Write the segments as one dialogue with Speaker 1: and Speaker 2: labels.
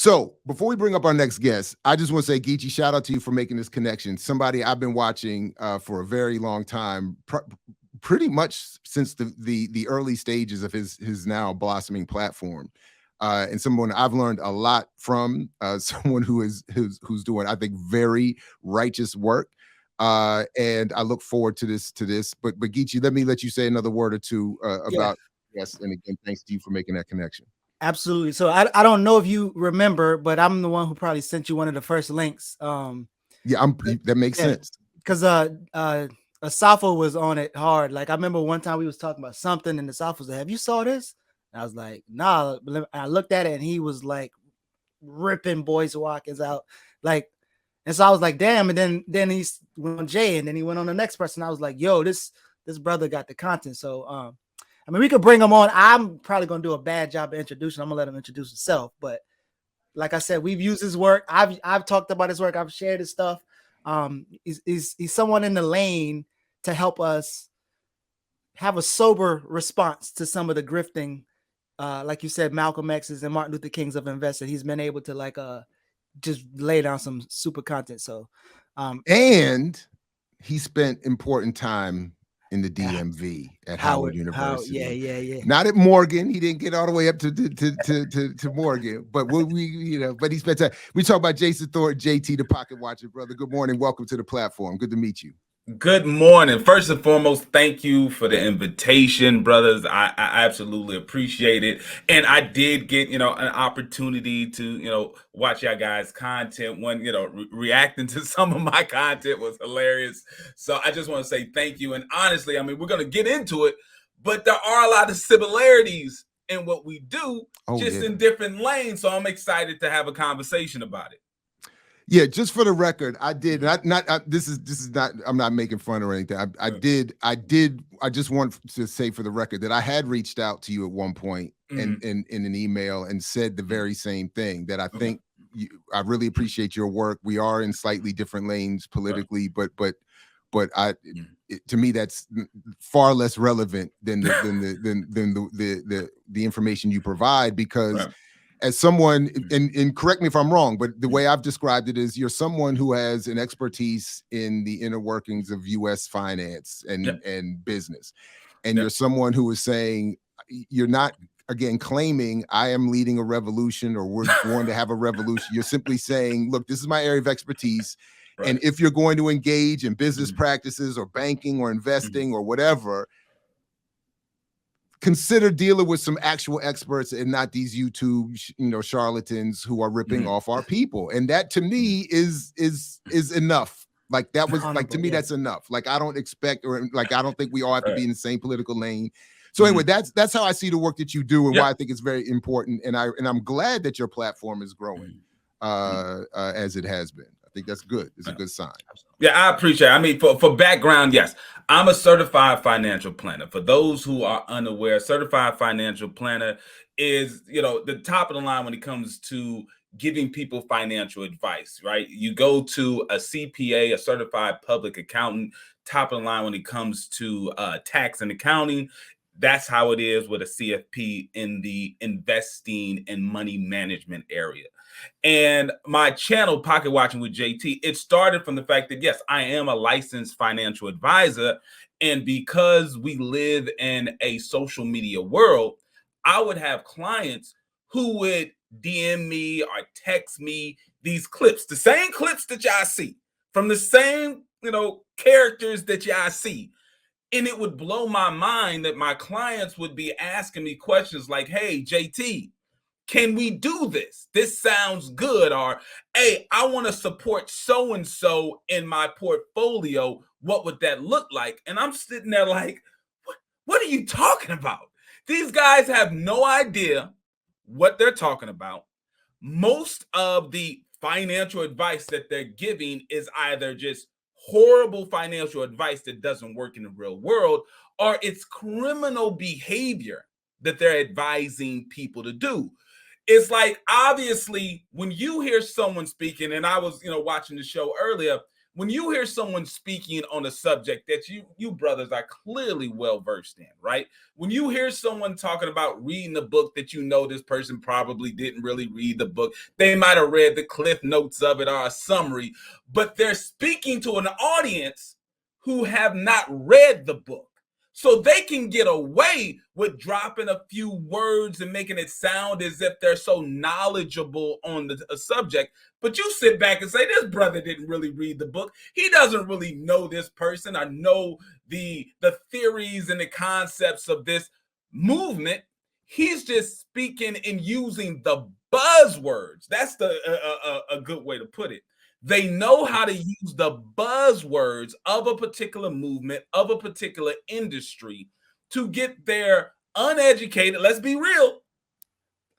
Speaker 1: So before we bring up our next guest, I just want to say, Geechee, shout out to you for making this connection. Somebody I've been watching for a very long time, pretty much since the early stages of his now blossoming platform, and someone I've learned a lot from. Someone who's doing, I think, very righteous work. And I look forward to this. But Geechee, let you say another word or two
Speaker 2: Yeah.
Speaker 1: about. Yes, and again, thanks to you for making that connection.
Speaker 2: Absolutely. So I don't know if you remember, but I'm the one who probably sent you one of the first links.
Speaker 1: Yeah, that makes sense.
Speaker 2: Because Asafo was on it hard. Like I remember one time we was talking about something, and Asafo was like, "Have you saw this?" And I was like, "Nah." I looked at it, and he was like ripping Boys Walkers out, like. And so I was like, "Damn!" And then he went on Jay, and then he went on the next person. I was like, "Yo, this brother got the content." So I mean, we could bring him on. I'm probably gonna do a bad job of introducing. I'm gonna let him introduce himself. But like I said, we've used his work. I've talked about his work. I've shared his stuff. He's someone in the lane to help us have a sober response to some of the grifting, like you said, Malcolm X's and Martin Luther King's of invested. He's been able to just lay down some super content. So,
Speaker 1: and he spent important time in the DMV at Howard University.
Speaker 2: Yeah.
Speaker 1: Not at Morgan. He didn't get all the way up to Morgan, but but he spent time. We talk about Jason Thornton, JT, the pocket watcher, brother. Good morning. Welcome to the platform. Good to meet you.
Speaker 3: Good morning. First and foremost, thank you for the invitation, brothers. I absolutely appreciate it. And I did get, an opportunity to, watch y'all guys' content. When, reacting to some of my content was hilarious. So I just want to say thank you. And honestly, I mean, we're going to get into it, but there are a lot of similarities in what we do, in different lanes. So I'm excited to have a conversation about it.
Speaker 1: Yeah, just for the record, I did this is not, I'm not making fun or anything. I just want to say for the record that I had reached out to you at one point in an email and said the very same thing, that I think I really appreciate your work. We are in slightly different lanes politically, but to me that's far less relevant than the information you provide, because as someone, and correct me if I'm wrong, but the way I've described it is, you're someone who has an expertise in the inner workings of U.S. finance and business. And you're someone who is saying, you're not, again, claiming I am leading a revolution or we're going to have a revolution. You're simply saying, look, this is my area of expertise. And if you're going to engage in business practices or banking or investing or whatever, consider dealing with some actual experts and not these YouTube, charlatans who are ripping off our people. And that to me is enough. Like that was like, to me, that's enough. Like I don't expect, or like I don't think we all have to be in the same political lane. So anyway, that's how I see the work that you do and why I think it's very important. And I'm glad that your platform is growing as it has been. I think that's good. It's a good sign.
Speaker 3: Yeah, I appreciate it. I mean, for background, yes, I'm a certified financial planner. For those who are unaware, certified financial planner is, the top of the line when it comes to giving people financial advice, right? You go to a CPA, a certified public accountant, top of the line when it comes to tax and accounting. That's how it is with a CFP in the investing and money management area. And my channel, Pocket Watching with JT, it started from the fact that, yes, I am a licensed financial advisor. And because we live in a social media world, I would have clients who would DM me or text me these clips, the same clips that y'all see from the same, characters that y'all see. And it would blow my mind that my clients would be asking me questions like, hey, JT, can we do this? This sounds good. Or, hey, I want to support so-and-so in my portfolio. What would that look like? And I'm sitting there like, what are you talking about? These guys have no idea what they're talking about. Most of the financial advice that they're giving is either just horrible financial advice that doesn't work in the real world, or it's criminal behavior that they're advising people to do. It's like, obviously, when you hear someone speaking, and I was, watching the show earlier, when you hear someone speaking on a subject that you brothers are clearly well versed in, right? When you hear someone talking about reading a book that you know this person probably didn't really read the book, they might have read the cliff notes of it or a summary, but they're speaking to an audience who have not read the book. So they can get away with dropping a few words and making it sound as if they're so knowledgeable on the subject. But you sit back and say, this brother didn't really read the book. He doesn't really know this person or know the theories and the concepts of this movement. He's just speaking and using the buzzwords. That's a good way to put it. They know how to use the buzzwords of a particular movement, of a particular industry to get their uneducated, let's be real,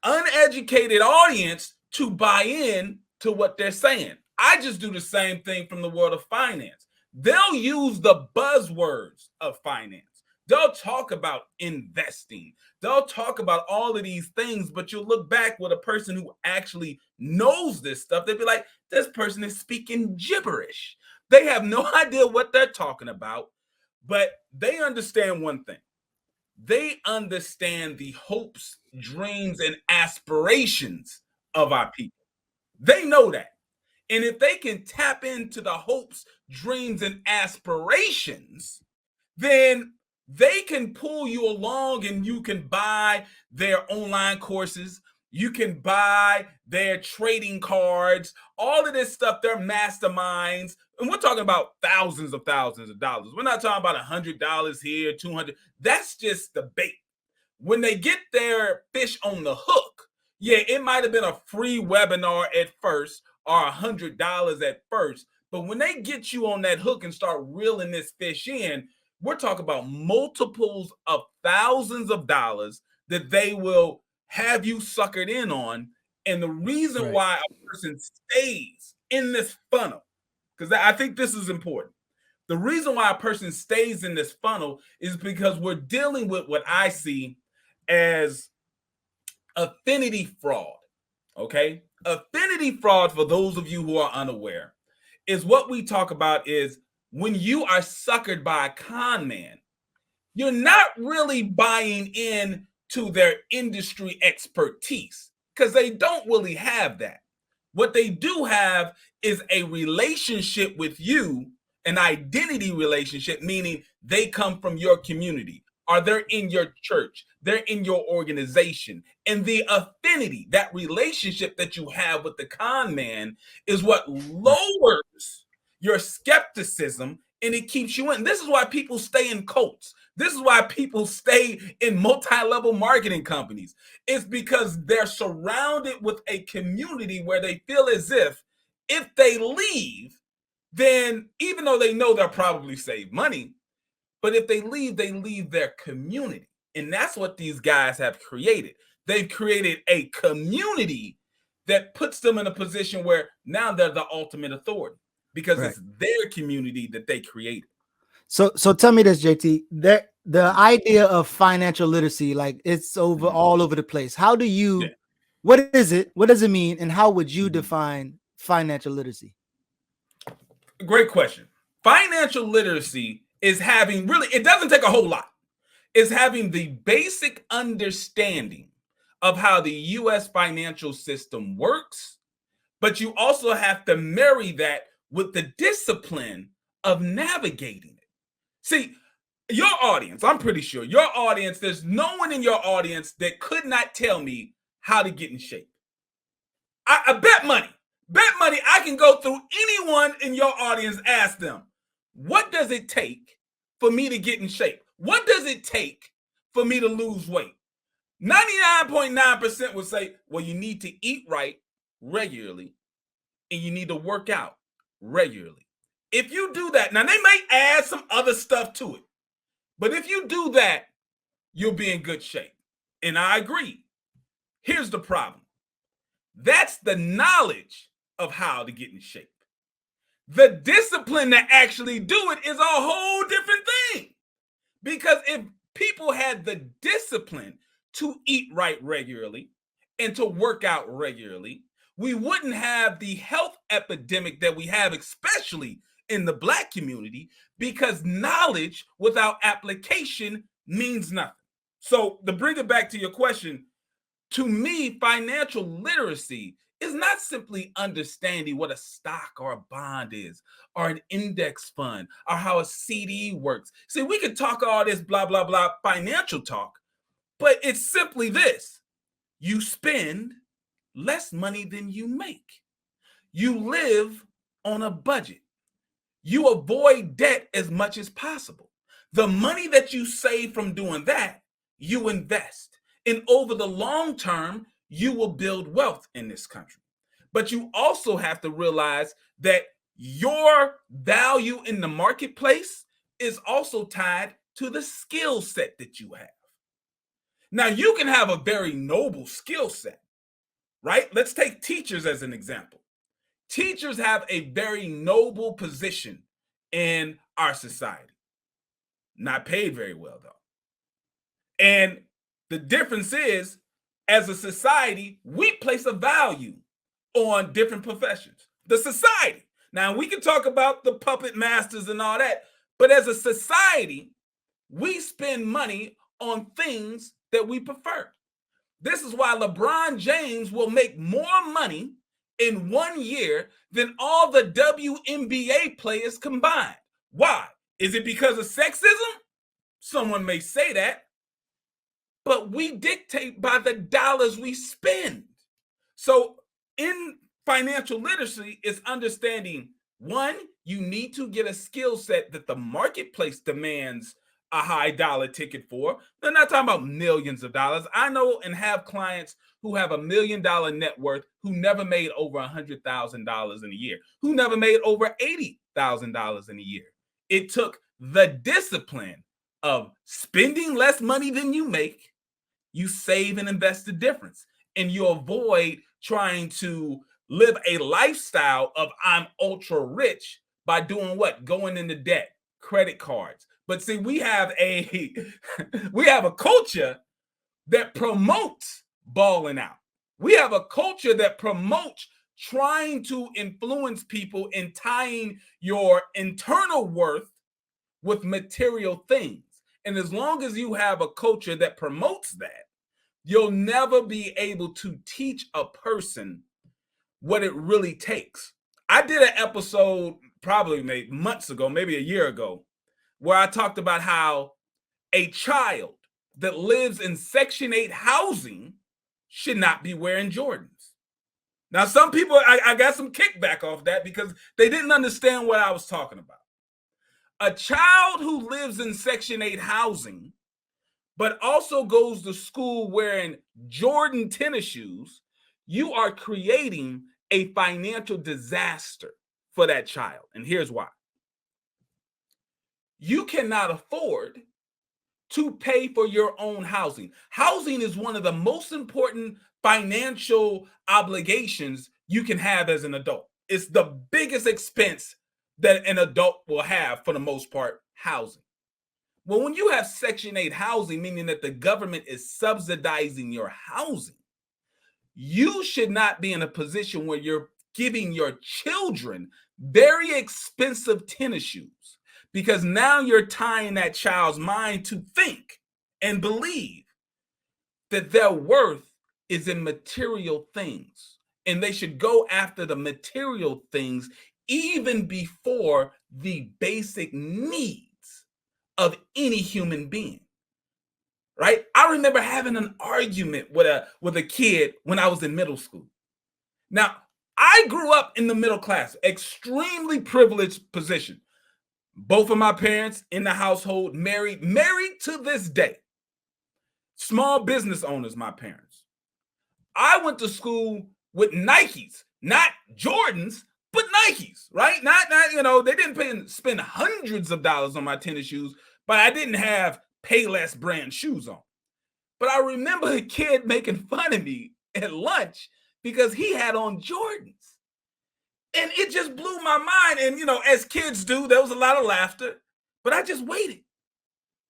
Speaker 3: uneducated audience to buy in to what they're saying. I just do the same thing from the world of finance. They'll use the buzzwords of finance. They'll talk about investing. They'll talk about all of these things, but you'll look back with a person who actually knows this stuff. They'll be like, this person is speaking gibberish. They have no idea what they're talking about, but they understand one thing. They understand the hopes, dreams, and aspirations of our people. They know that. And if they can tap into the hopes, dreams, and aspirations, then they can pull you along and you can buy their online courses. You can buy their trading cards, all of this stuff, their masterminds. And we're talking about thousands of dollars. We're not talking about $100 here, $200. That's just the bait. When they get their fish on the hook, yeah, it might have been a free webinar at first or $100 at first. But when they get you on that hook and start reeling this fish in, we're talking about multiples of thousands of dollars that they will have you suckered in on. And the reason why a person stays in this funnel, because I think this is important. The reason why a person stays in this funnel is because we're dealing with what I see as affinity fraud. Okay? Affinity fraud, for those of you who are unaware, is what we talk about is when you are suckered by a con man, you're not really buying in to their industry expertise because they don't really have that. What they do have is a relationship with you, an identity relationship, meaning they come from your community, or they're in your church, they're in your organization. And the affinity, that relationship that you have with the con man, is what lowers your skepticism and it keeps you in. This is why people stay in cults. This is why people stay in multi-level marketing companies. It's because they're surrounded with a community where they feel as if they leave, then even though they know they'll probably save money, but if they leave their community. And that's what these guys have created. They've created a community that puts them in a position where now they're the ultimate authority because it's their community that they created.
Speaker 2: So tell me this, JT, the idea of financial literacy, like it's all over the place. How do you, what is it? What does it mean? And how would you define financial literacy?
Speaker 3: Great question. Financial literacy is having it doesn't take a whole lot. It's having the basic understanding of how the U.S. financial system works, but you also have to marry that with the discipline of navigating it. See, your audience, I'm pretty sure your audience, there's no one in your audience that could not tell me how to get in shape. I bet money, I can go through anyone in your audience, ask them, what does it take for me to get in shape? What does it take for me to lose weight? 99.9% would say, well, you need to eat right regularly and you need to work out regularly. If you do that, now they may add some other stuff to it, but if you do that, you'll be in good shape. And I agree. Here's the problem. That's the knowledge of how to get in shape. The discipline to actually do it is a whole different thing. Because if people had the discipline to eat right regularly and to work out regularly, we wouldn't have the health epidemic that we have, especially in the Black community because knowledge without application means nothing. So to bring it back to your question, to me, financial literacy is not simply understanding what a stock or a bond is, or an index fund, or how a CD works. See, we could talk all this blah, blah, blah financial talk, but it's simply this. You spend less money than you make. You live on a budget. You avoid debt as much as possible. The money that you save from doing that, you invest. And over the long term, you will build wealth in this country. But you also have to realize that your value in the marketplace is also tied to the skill set that you have. Now, you can have a very noble skill set, right? Let's take teachers as an example. Teachers have a very noble position in our society. Not paid very well, though. And the difference is, as a society, we place a value on different professions. The society. Now, we can talk about the puppet masters and all that, but as a society, we spend money on things that we prefer. This is why LeBron James will make more money in 1 year than all the WNBA players combined. Why? Is it because of sexism? Someone may say that, but we dictate by the dollars we spend. So in financial literacy, it's understanding, one, you need to get a skill set that the marketplace demands a high dollar ticket for. They're not talking about millions of dollars. I know and have clients who have $1 million net worth who never made over $100,000 in a year, who never made over $80,000 in a year. It took the discipline of spending less money than you make. You save and invest the difference, and you avoid trying to live a lifestyle of I'm ultra rich by doing what? Going into debt, credit cards. But see, we have a culture that promotes balling out. We have a culture that promotes trying to influence people in tying your internal worth with material things. And as long as you have a culture that promotes that, you'll never be able to teach a person what it really takes. I did an episode probably maybe months ago, maybe a year ago, where I talked about how a child that lives in Section 8 housing should not be wearing Jordans. Now, some people, I got some kickback off that because they didn't understand what I was talking about. A child who lives in Section 8 housing, but also goes to school wearing Jordan tennis shoes, you are creating a financial disaster for that child. And here's why. You cannot afford to pay for your own housing. Housing is one of the most important financial obligations you can have as an adult. It's the biggest expense that an adult will have, for the most part, housing. Well, when you have Section 8 housing, meaning that the government is subsidizing your housing, you should not be in a position where you're giving your children very expensive tennis shoes, because now you're tying that child's mind to think and believe that their worth is in material things, and they should go after the material things even before the basic needs of any human being. Right? I remember having an argument with a kid when I was in middle school. Now, I grew up in the middle class, extremely privileged position. Both of my parents in the household, married to this day. Small business owners, my parents. I went to school with Nikes, not Jordans, but Nikes, right? Not they didn't spend hundreds of dollars on my tennis shoes, but I didn't have Payless brand shoes on. But I remember a kid making fun of me at lunch because he had on Jordans. And it just blew my mind. And, as kids do, there was a lot of laughter, but I just waited.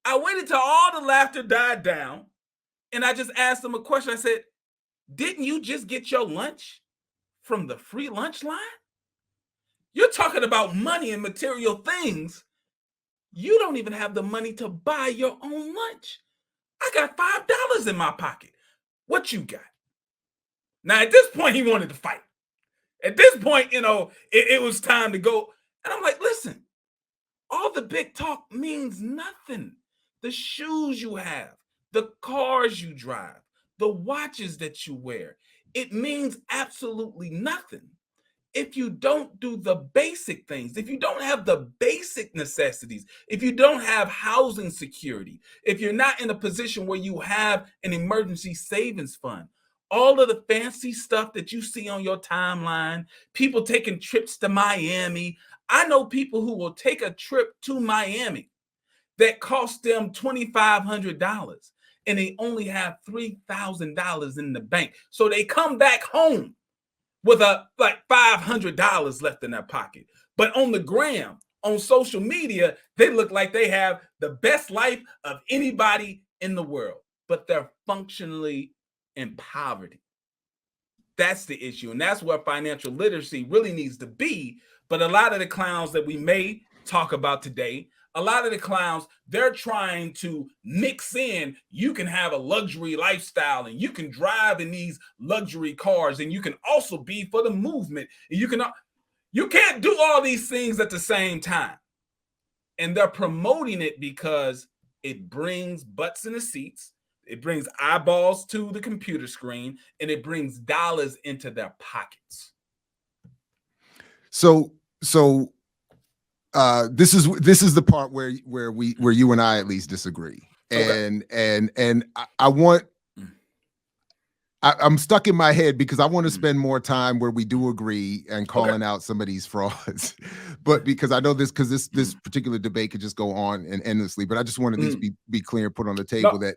Speaker 3: I waited till all the laughter died down. And I just asked him a question. I said, didn't you just get your lunch from the free lunch line? You're talking about money and material things. You don't even have the money to buy your own lunch. I got $5 in my pocket. What you got? Now, at this point, he wanted to fight. At this point, it was time to go. And I'm like, listen, all the big talk means nothing. The shoes you have, the cars you drive, the watches that you wear, it means absolutely nothing if you don't do the basic things, if you don't have the basic necessities, if you don't have housing security, if you're not in a position where you have an emergency savings fund. All of the fancy stuff that you see on your timeline, people taking trips to Miami. I know people who will take a trip to Miami that cost them $2,500 and they only have $3,000 in the bank. So they come back home with like $500 left in their pocket. But on the gram, on social media, they look like they have the best life of anybody in the world, but they're functionally in poverty. That's the issue. And that's where financial literacy really needs to be. But a lot of the clowns that we may talk about today, a lot of the clowns, they're trying to mix in, you can have a luxury lifestyle and you can drive in these luxury cars and you can also be for the movement. And you can't do all these things at the same time. And they're promoting it because it brings butts in the seats. It brings eyeballs to the computer screen, and it brings dollars into their pockets.
Speaker 1: So this is the part where you and I at least disagree.
Speaker 3: Okay.
Speaker 1: And I'm stuck in my head because I want to spend more time where we do agree and calling out some of these frauds. But because I know this particular debate could just go on and endlessly, but I just want to at least be clear and put on the table that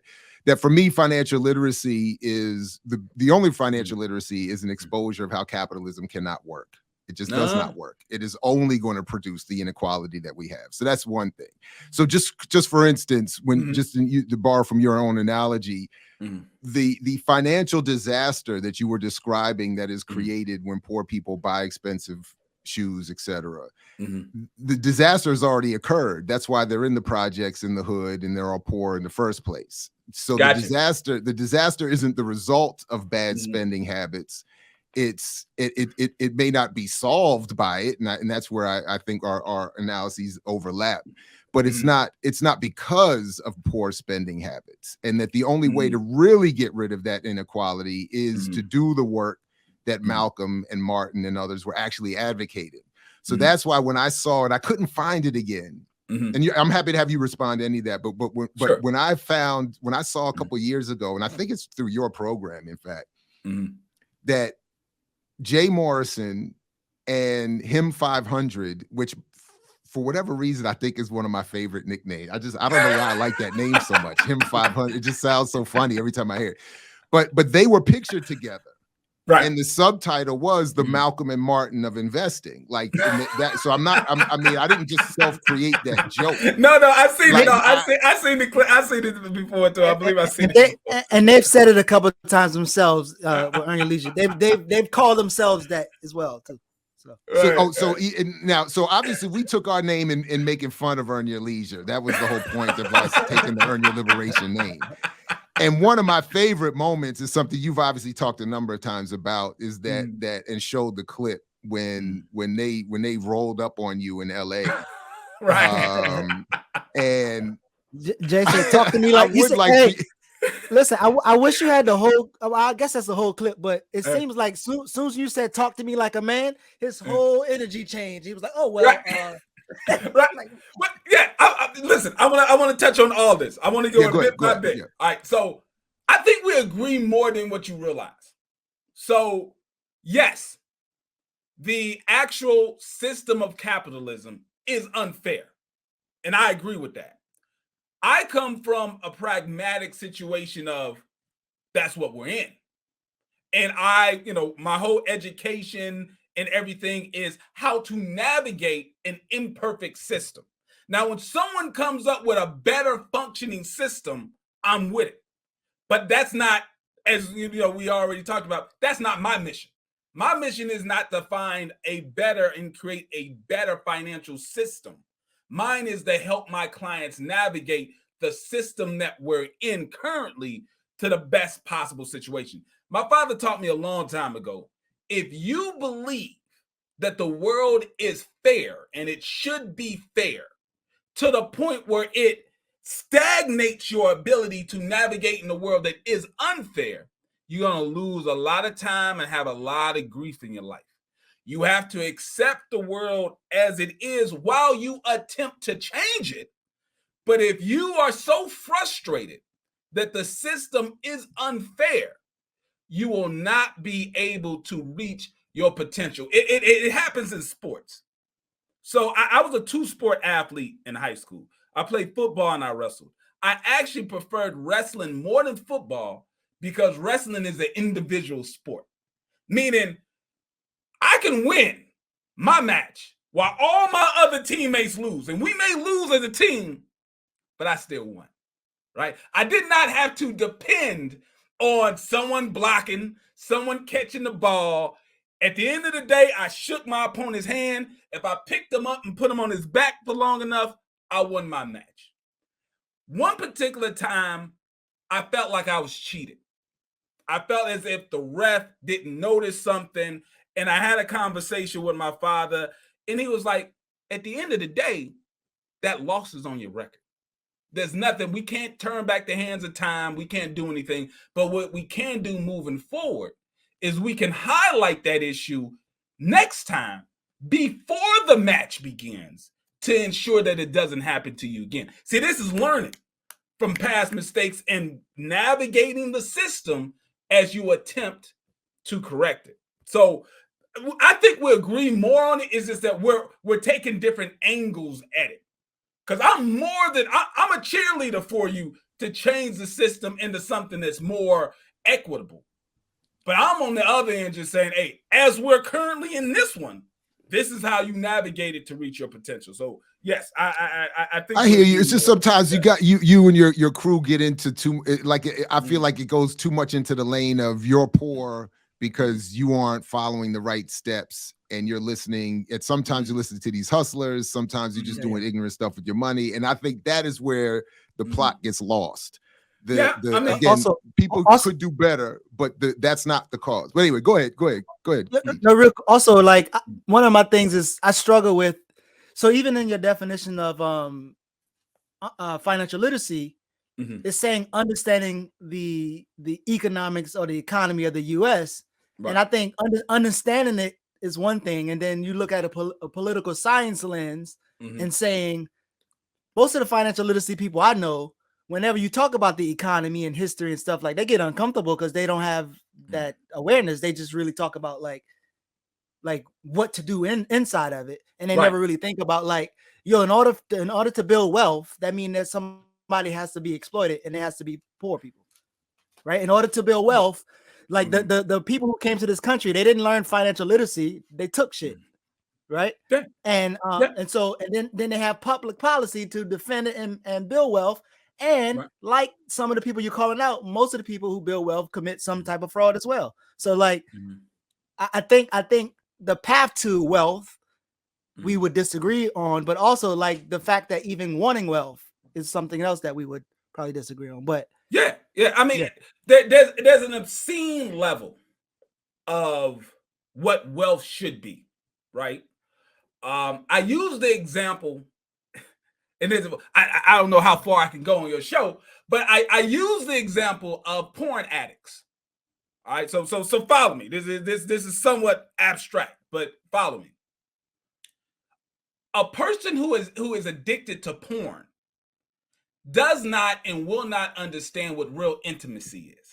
Speaker 1: for me, financial literacy is the only financial literacy is an exposure of how capitalism cannot work. It just does not work. It is only going to produce the inequality that we have. So that's one thing. So just for instance, when to borrow from your own analogy, the financial disaster that you were describing that is created when poor people buy expensive shoes, etc. The disaster has already occurred. That's why they're in the projects in the hood and they're all poor in the first place. So the disaster isn't the result of bad spending habits. It may not be solved by it, and that's where I think our analyses overlap. But it's not because of poor spending habits, and that the only way to really get rid of that inequality is to do the work that Malcolm and Martin and others were actually advocating. So that's why when I saw it, I couldn't find it again. And I'm happy to have you respond to any of that. But when I saw a couple of years ago, and I think it's through your program, in fact, that Jay Morrison and him 500, which for whatever reason I think is one of my favorite nicknames. I don't know why I like that name so much. Him 500, it just sounds so funny every time I hear it. But they were pictured together. Right. And the subtitle was the Malcolm and Martin of investing. Like that. So I didn't just self-create that joke.
Speaker 3: No, I seen it. I seen the clip. I seen it before too. I believe I seen it.
Speaker 2: And they've said it a couple of times themselves with Earn Your Leisure. They've called themselves that as well too.
Speaker 1: So obviously we took our name in making fun of Earn Your Leisure. That was the whole point of us taking the Earn Your Liberation name. And one of my favorite moments is something you've obviously talked a number of times about, is that and showed the clip when they rolled up on you in LA.
Speaker 3: Right.
Speaker 2: And Jason, talk to me like you said, listen, I wish you had the whole, I guess that's the whole clip, but it seems like soon as you said talk to me like a man, his whole energy changed. He was like, oh well,
Speaker 3: right. Right. But yeah, listen, I want to touch on all this. I want to go bit by bit. All right. So I think we agree more than what you realize. So yes, the actual system of capitalism is unfair. And I agree with that. I come from a pragmatic situation of that's what we're in. And my whole education and everything is how to navigate an imperfect system. Now, when someone comes up with a better functioning system, I'm with it. But that's not, as we already talked about, that's not my mission. My mission is not to find a better and create a better financial system. Mine is to help my clients navigate the system that we're in currently to the best possible situation. My father taught me a long time ago, if you believe that the world is fair and it should be fair to the point where it stagnates your ability to navigate in a world that is unfair, you're going to lose a lot of time and have a lot of grief in your life. You have to accept the world as it is while you attempt to change it. But if you are so frustrated that the system is unfair, you will not be able to reach your potential. It happens in sports. So I was a two-sport athlete in high school. I played football and I wrestled. I actually preferred wrestling more than football because wrestling is an individual sport, meaning I can win my match while all my other teammates lose. And we may lose as a team, but I still won, right? I did not have to depend on someone blocking, someone catching the ball. At the end of the day, I shook my opponent's hand. If I picked him up and put him on his back for long enough, I won my match. One particular time, I felt like I was cheated. I felt as if the ref didn't notice something, and I had a conversation with my father, and he was like, at the end of the day, that loss is on your record. There's nothing, we can't turn back the hands of time, we can't do anything, but what we can do moving forward is we can highlight that issue next time before the match begins to ensure that it doesn't happen to you again. See, this is learning from past mistakes and navigating the system as you attempt to correct it. So I think we agree more on it. Is just that we're taking different angles at it. Because I'm a cheerleader for you to change the system into something that's more equitable. But I'm on the other end just saying, hey, as we're currently in this one, this is how you navigate it to reach your potential. So yes, I think
Speaker 1: I hear you. It's just sometimes you got you and your crew get into too, like, I feel like it goes too much into the lane of you're poor because you aren't following the right steps and you're listening. And sometimes you listen to these hustlers, sometimes you're just doing ignorant stuff with your money. And I think that is where the plot gets lost. Again, people could do better, but that's not the cause. But anyway, go ahead.
Speaker 2: No, also, like, one of my things is I struggle with. So even in your definition of financial literacy, it's saying understanding the economics or the economy of the U.S. Right. And I think understanding it is one thing, and then you look at a political science lens and saying most of the financial literacy people I know, whenever you talk about the economy and history and stuff, like, they get uncomfortable because they don't have that awareness. They just really talk about like what to do inside of it, and they never really think about, like, yo, in order to build wealth, that means that somebody has to be exploited, and it has to be poor people, right? In order to build wealth, like the people who came to this country, they didn't learn financial literacy, they took shit, right? And then they have public policy to defend it and build wealth. And like some of the people you're calling out, most of the people who build wealth commit some type of fraud as well. So like, I think the path to wealth we would disagree on, but also like the fact that even wanting wealth is something else that we would probably disagree on. But
Speaker 3: I mean, there's an obscene level of what wealth should be, right? I use the example, and I don't know how far I can go on your show, but I use the example of porn addicts. All right, so follow me. This is somewhat abstract, but follow me. A person who is addicted to porn does not and will not understand what real intimacy is,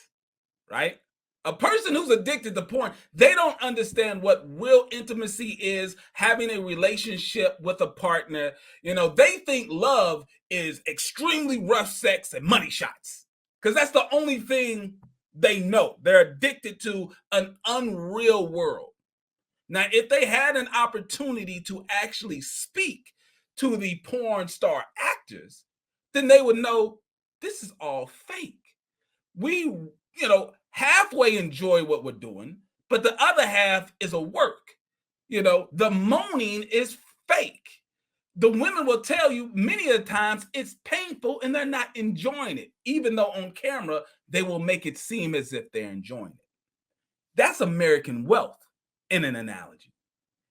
Speaker 3: right? A person who's addicted to porn, they don't understand what real intimacy is, having a relationship with a partner. You know, they think love is extremely rough sex and money shots, because that's the only thing they know. They're addicted to an unreal world. Now, if they had an opportunity to actually speak to the porn star actors, then they would know this is all fake. We, halfway enjoy what we're doing, but the other half is a work. You know, the moaning is fake. The women will tell you many of the times it's painful and they're not enjoying it, even though on camera they will make it seem as if they're enjoying it. That's American wealth in an analogy.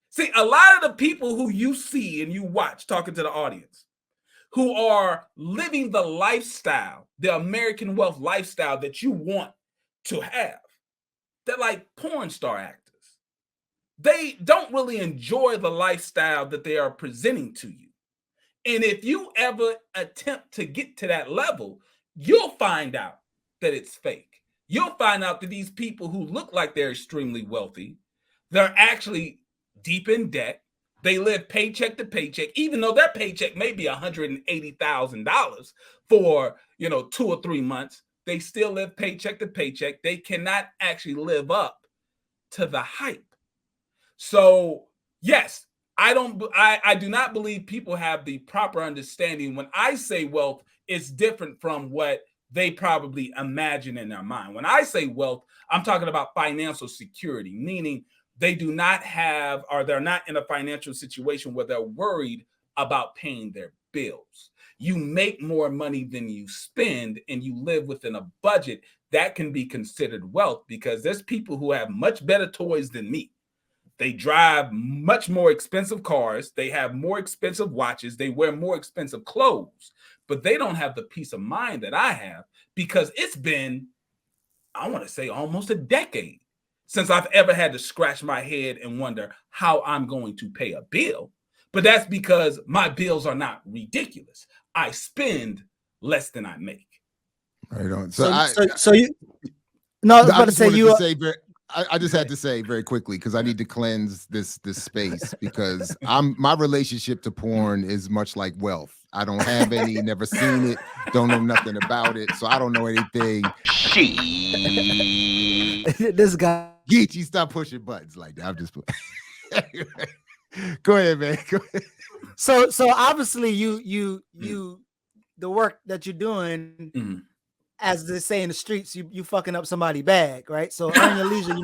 Speaker 3: See, a lot of the people who you see and you watch talking to the audience who are living the lifestyle, the American wealth lifestyle that you want to have, they're like porn star actors. They don't really enjoy the lifestyle that they are presenting to you. And if you ever attempt to get to that level, you'll find out that it's fake. You'll find out that these people who look like they're extremely wealthy, they're actually deep in debt. They live paycheck to paycheck, even though their paycheck may be $180,000 for, 2 or 3 months. They still live paycheck to paycheck. They cannot actually live up to the hype. So, yes, I do not believe people have the proper understanding. When I say wealth, it's different from what they probably imagine in their mind. When I say wealth, I'm talking about financial security, meaning they do not have, or they're not in a financial situation where they're worried about paying their bills. You make more money than you spend and you live within a budget. That can be considered wealth, because there's people who have much better toys than me. They drive much more expensive cars. They have more expensive watches. They wear more expensive clothes, but they don't have the peace of mind that I have, because it's been, I want to say, almost a decade since I've ever had to scratch my head and wonder how I'm going to pay a bill. But that's because my bills are not ridiculous. I spend less than I make.
Speaker 1: Right on. I just had to say very quickly, because I need to cleanse this space, because my relationship to porn is much like wealth. I don't have any, never seen it, don't know nothing about it, so I don't know anything.
Speaker 2: This guy,
Speaker 1: Geechee, stop pushing buttons like that. I'm just go ahead, man. Go ahead.
Speaker 2: So obviously you the work that you're doing. Mm-hmm. As they say in the streets, you fucking up somebody's bag, right? So earn your leisure, you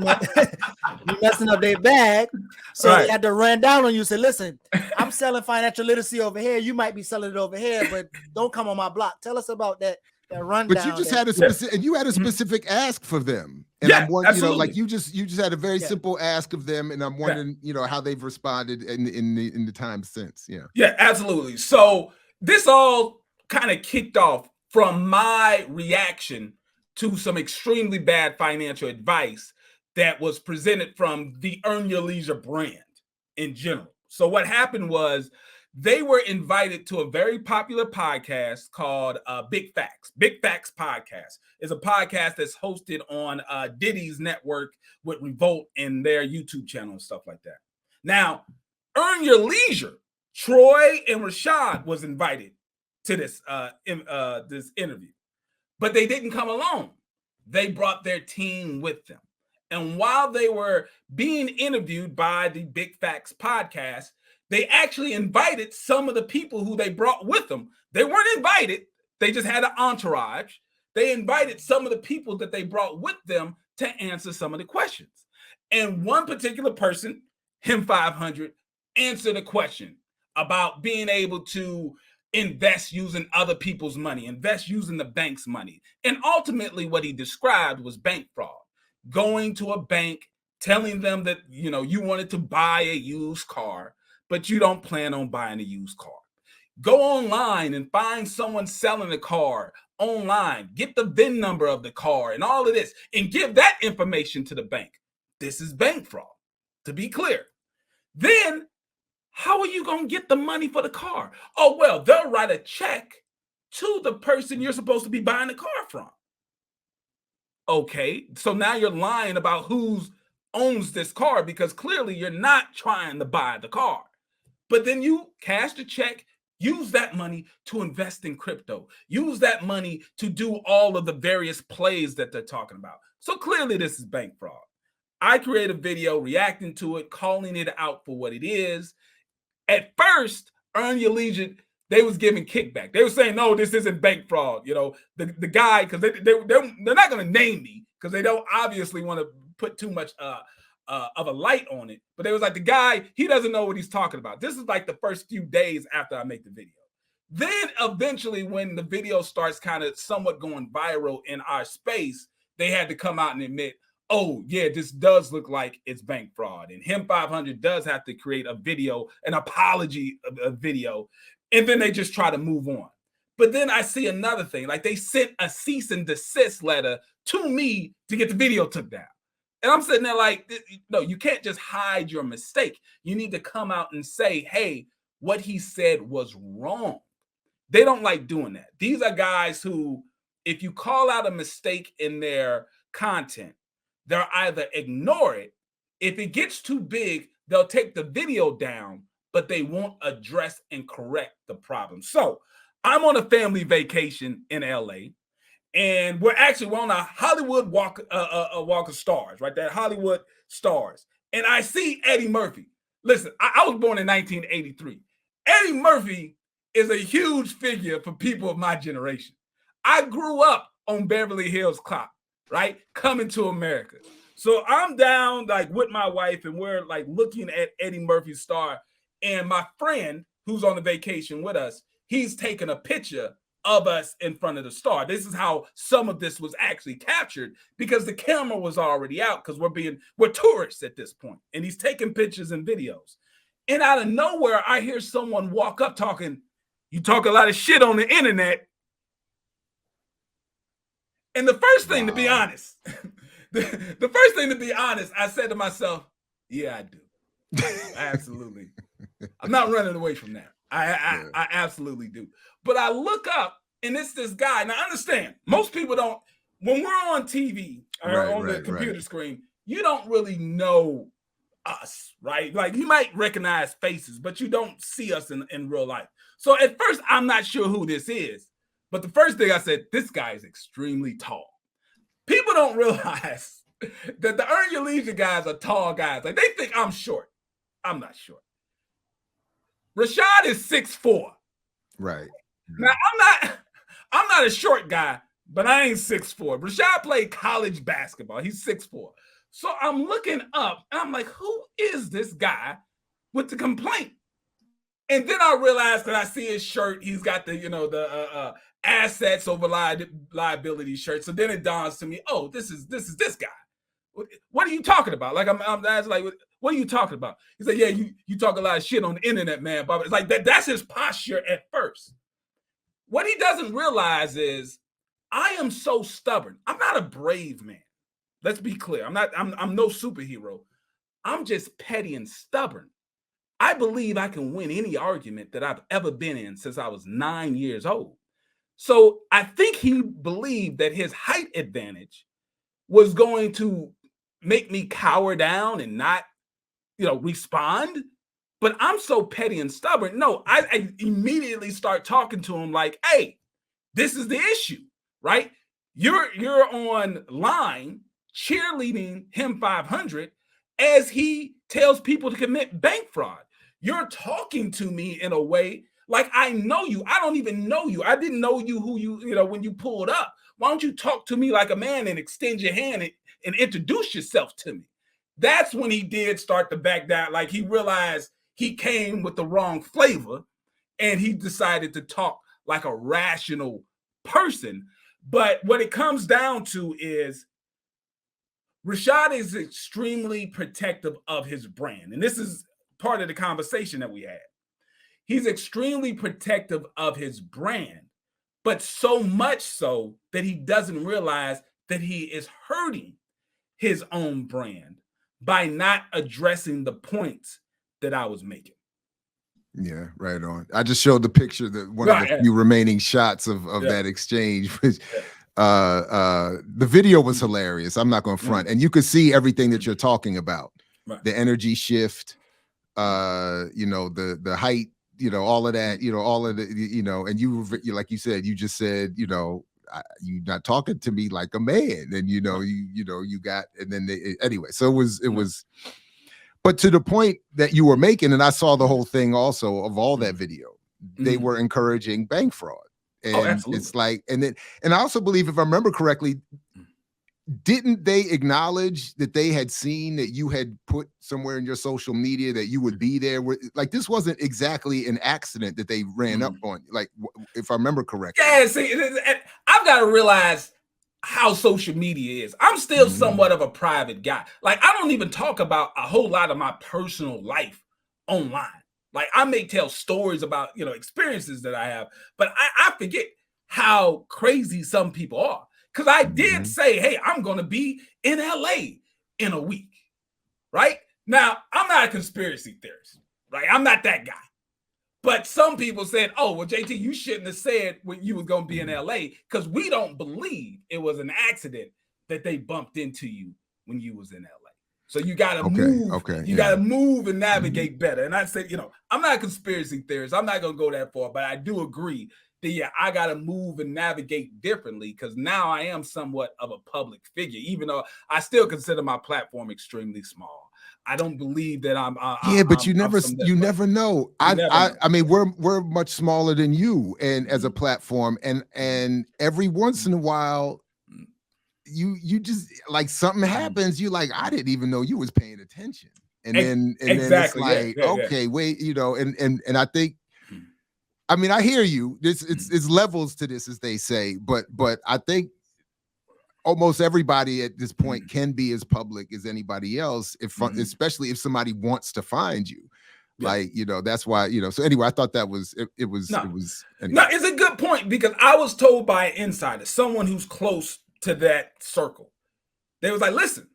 Speaker 2: messing up their bag. So They had to run down on you and say, listen, I'm selling financial literacy over here. You might be selling it over here, but don't come on my block. Tell us about that rundown.
Speaker 1: But you just had a specific, and you had a specific ask for them. And I'm wondering, like you just had a very simple ask of them, and I'm wondering, how they've responded in the time since.
Speaker 3: Yeah, absolutely. So this all kind of kicked off from my reaction to some extremely bad financial advice that was presented from the Earn Your Leisure brand in general. So what happened was they were invited to a very popular podcast called Big Facts. Big Facts Podcast is a podcast that's hosted on Diddy's network with Revolt and their YouTube channel and stuff like that. Now, Earn Your Leisure, Troy and Rashad was invited to this interview, but they didn't come alone. They brought their team with them. And while they were being interviewed by the Big Facts podcast, they actually invited some of the people who they brought with them. They weren't invited. They just had an entourage. They invited some of the people that they brought with them to answer some of the questions. And one particular person, him 500, answered a question about being able to invest using other people's money, invest using the bank's money. And ultimately what he described was bank fraud. Going to a bank, telling them that, you wanted to buy a used car, but you don't plan on buying a used car. Go online and find someone selling a car online, get the VIN number of the car and all of this, and give that information to the bank. This is bank fraud, to be clear. Then how are you going to get the money for the car? Oh, well, they'll write a check to the person you're supposed to be buying the car from. Okay, so now you're lying about who owns this car, because clearly you're not trying to buy the car. But then you cash the check, use that money to invest in crypto, use that money to do all of the various plays that they're talking about. So clearly this is bank fraud. I created a video reacting to it, calling it out for what it is. At first, Earn Your Leisure, they was giving kickback. They were saying, no, this isn't bank fraud. The guy, because they're not going to name me, because they don't obviously want to put too much of a light on it, but they was like, the guy, he doesn't know what he's talking about. This is like the first few days after I make the video. Then eventually, when the video starts kind of somewhat going viral in our space, they had to come out and admit, oh yeah, this does look like it's bank fraud, and him 500 does have to create a video, an apology a video, and then they just try to move on. But then I see another thing, like they sent a cease and desist letter to me to get the video took down. And I'm sitting there like, no, you can't just hide your mistake. You need to come out and say, hey, what he said was wrong. They don't like doing that. These are guys who, if you call out a mistake in their content, they'll either ignore it. If it gets too big, they'll take the video down, but they won't address and correct the problem. So I'm on a family vacation in LA. And we're on a Hollywood walk of stars, right? That Hollywood stars. And I see Eddie Murphy. Listen, I was born in 1983. Eddie Murphy is a huge figure for people of my generation. I grew up on Beverly Hills Cop, right? Coming to America. So I'm down like with my wife and we're like looking at Eddie Murphy's star. And my friend who's on the vacation with us, he's taking a picture of us in front of the star. This is how some of this was actually captured, because the camera was already out, because we're tourists at this point, and he's taking pictures and videos. And out of nowhere, I hear someone walk up talking, you talk a lot of shit on the internet. And the first thing, to be honest, I said to myself, yeah, I do. Absolutely. I'm not running away from that. I absolutely do. But I look up and it's this guy. Now, understand, most people don't, when we're on TV or on the computer screen, you don't really know us, right? Like you might recognize faces, but you don't see us in real life. So at first, I'm not sure who this is. But the first thing I said, this guy is extremely tall. People don't realize that the Earn Your Leisure guys are tall guys. Like they think I'm short. I'm not short. Rashad is 6'4".
Speaker 1: Right.
Speaker 3: Now I'm not a short guy, but I ain't 6'4". Rashad played college basketball. He's 6'4". So I'm looking up and I'm like, who is this guy with the complaint? And then I realized that I see his shirt. He's got the assets over liability shirt. So then it dawns to me, oh, this is this guy. What are you talking about? Like I'm like, what are you talking about? He's like, yeah, you talk a lot of shit on the internet, man. But it's like that's his posture at first. What he doesn't realize is I am so stubborn. I'm not a brave man. Let's be clear. I'm no superhero. I'm just petty and stubborn. I believe I can win any argument that I've ever been in since I was 9 years old. So I think he believed that his height advantage was going to make me cower down and not, respond. But I'm so petty and stubborn. No, I immediately start talking to him like, hey, this is the issue, right? You're online cheerleading him 500 as he tells people to commit bank fraud. You're talking to me in a way like I know you. I don't even know you. I didn't know you when you pulled up. Why don't you talk to me like a man and extend your hand and introduce yourself to me? That's when he did start to back down. Like he realized he came with the wrong flavor and he decided to talk like a rational person. But what it comes down to is Rashad is extremely protective of his brand. And this is part of the conversation that we had. He's extremely protective of his brand, but so much so that he doesn't realize that he is hurting his own brand by not addressing the points that I was making.
Speaker 1: Yeah, right on. I just showed the picture, that one of the few remaining shots of that exchange. Which, the video was hilarious. I'm not going to front. And you could see everything that you're talking about. Right. The energy shift, the height, all of that, all of the, and you like you said, you just said, you're not talking to me like a man, and you got, and then anyway, so it was, but to the point that you were making, and I saw the whole thing also of all that video, they were encouraging bank fraud, and it's like, and I also believe, if I remember correctly, didn't they acknowledge that they had seen that you had put somewhere in your social media that you would be there? Like, this wasn't exactly an accident that they ran up on you, like, if I remember correctly.
Speaker 3: Yeah, see, I've got to realize how social media is. I'm still somewhat of a private guy. Like, I don't even talk about a whole lot of my personal life online. Like, I may tell stories about, experiences that I have, but I forget how crazy some people are. Because I did say, hey, I'm going to be in LA in a week, right? Now, I'm not a conspiracy theorist, right? I'm not that guy. But some people said, oh, well, JT, you shouldn't have said when you were going to be in LA, because we don't believe it was an accident that they bumped into you when you was in LA. So you got to move. You got to move and navigate better. And I said, I'm not a conspiracy theorist. I'm not going to go that far, but I do agree that, yeah, I got to move and navigate differently, because now I am somewhat of a public figure, even though I still consider my platform extremely small. I don't believe that I'm.
Speaker 1: But you never know. I mean, we're much smaller than you, and as a platform, and every once in a while, you just, like, something happens. You like, I didn't even know you was paying attention, and then it's like, okay, wait, and I think. I mean, I hear you. It's levels to this, as they say, but I think almost everybody at this point can be as public as anybody else, especially if somebody wants to find you. Like, that's why, so anyway, I thought that was, it was. Anyway.
Speaker 3: No, it's a good point, because I was told by an insider, someone who's close to that circle. They was like, listen,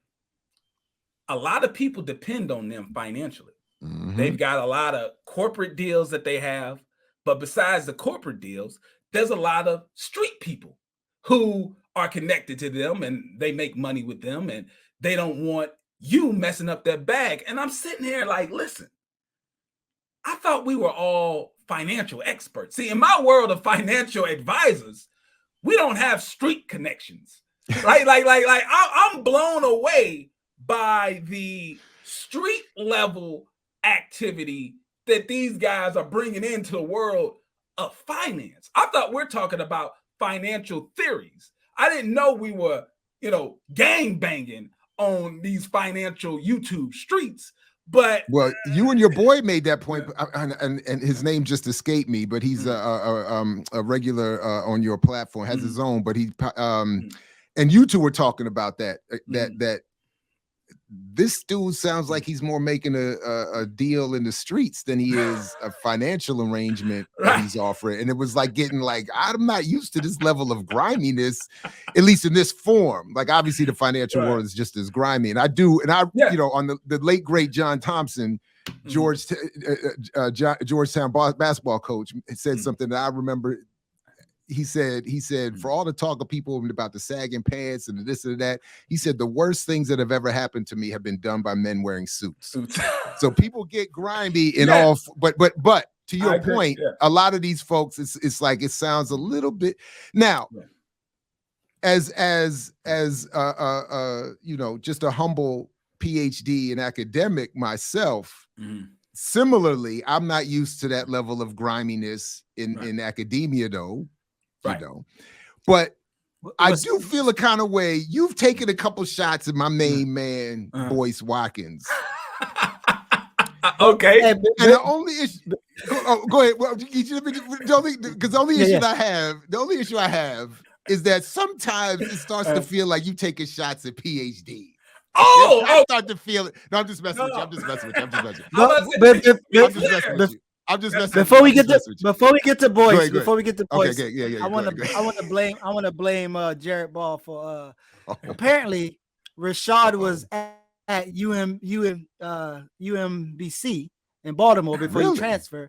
Speaker 3: a lot of people depend on them financially. They've got a lot of corporate deals that they have. But besides the corporate deals, there's a lot of street people who are connected to them, and they make money with them, and they don't want you messing up their bag. And I'm sitting here like, listen, I thought we were all financial experts. See, in my world of financial advisors, we don't have street connections, right? like I'm blown away by the street level activity that these guys are bringing into the world of finance. I thought we're talking about financial theories. I didn't know we were, gang banging on these financial YouTube streets. But
Speaker 1: well, you and your boy made that point, and his name just escaped me. But he's a regular on your platform, has his own. But and you two were talking about that this dude sounds like he's more making a deal in the streets than he is a financial arrangement that he's offering. And it was like getting like, I'm not used to this level of griminess, at least in this form. Like, obviously the financial world is just as grimy. And on the late, great John Thompson, Georgetown basketball coach, said something that I remember. He said, for all the talk of people about the sagging pants and this and that, he said, the worst things that have ever happened to me have been done by men wearing suits. So people get grimy and all, but to your point, a lot of these folks, it's like, it sounds a little bit now, as just a humble PhD and academic myself, similarly, I'm not used to that level of griminess in academia, though. But I do feel a kind of way. You've taken a couple shots at my main man, Boyce Watkins.
Speaker 3: Okay.
Speaker 1: And the only issue, go ahead. Well, because the only issue I have is that sometimes it starts to feel like you taking shots at PhD. I start to feel it. No, I'm just messing with you. I'm just messing with you.
Speaker 2: Before we get to Boyce,
Speaker 1: I
Speaker 2: want to blame Jared Ball for apparently Rashad was at UMBC in Baltimore before he transferred,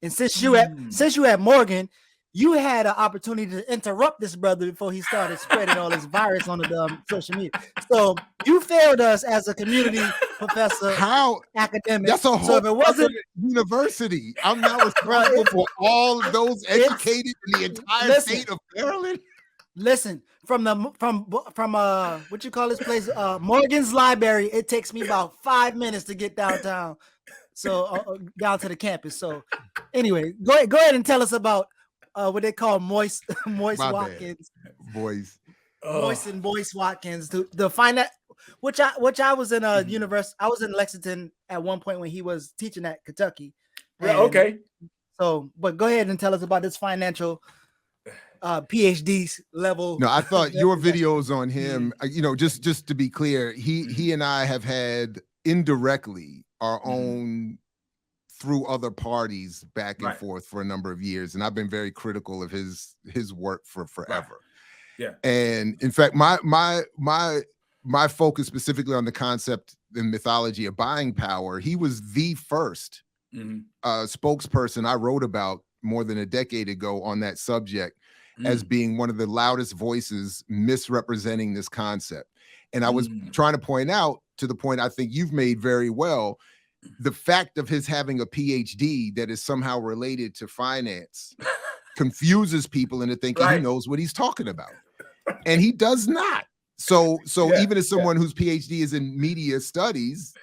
Speaker 2: and since you at Morgan, you had an opportunity to interrupt this brother before he started spreading all this virus on the social media. So you failed us as a community professor.
Speaker 1: How
Speaker 2: academic?
Speaker 1: That's a whole
Speaker 2: so if it wasn't
Speaker 1: university. I'm not responsible for all of those educated in the entire state of Maryland.
Speaker 2: Listen, from what you call this place, Morgan's Library, it takes me about 5 minutes to get downtown. So down to the campus. So anyway, go ahead and tell us about what they call moist Watkins.
Speaker 1: Boys.
Speaker 2: Boyce Watkins, the finance, which I was in a university. I was in Lexington at one point when he was teaching at Kentucky.
Speaker 3: Okay.
Speaker 2: So, but go ahead and tell us about this financial PhD level.
Speaker 1: No, I thought your videos on him, just to be clear, he and I have had indirectly our own through other parties back and forth for a number of years, and I've been very critical of his work for forever.
Speaker 3: Yeah.
Speaker 1: And in fact, my focus specifically on the concept and mythology of buying power, he was the first spokesperson I wrote about more than a decade ago on that subject as being one of the loudest voices misrepresenting this concept. And I was trying to point out, to the point I think you've made very well, the fact of his having a PhD that is somehow related to finance confuses people into thinking he knows what he's talking about. And he does not. So even as someone whose PhD is in media studies,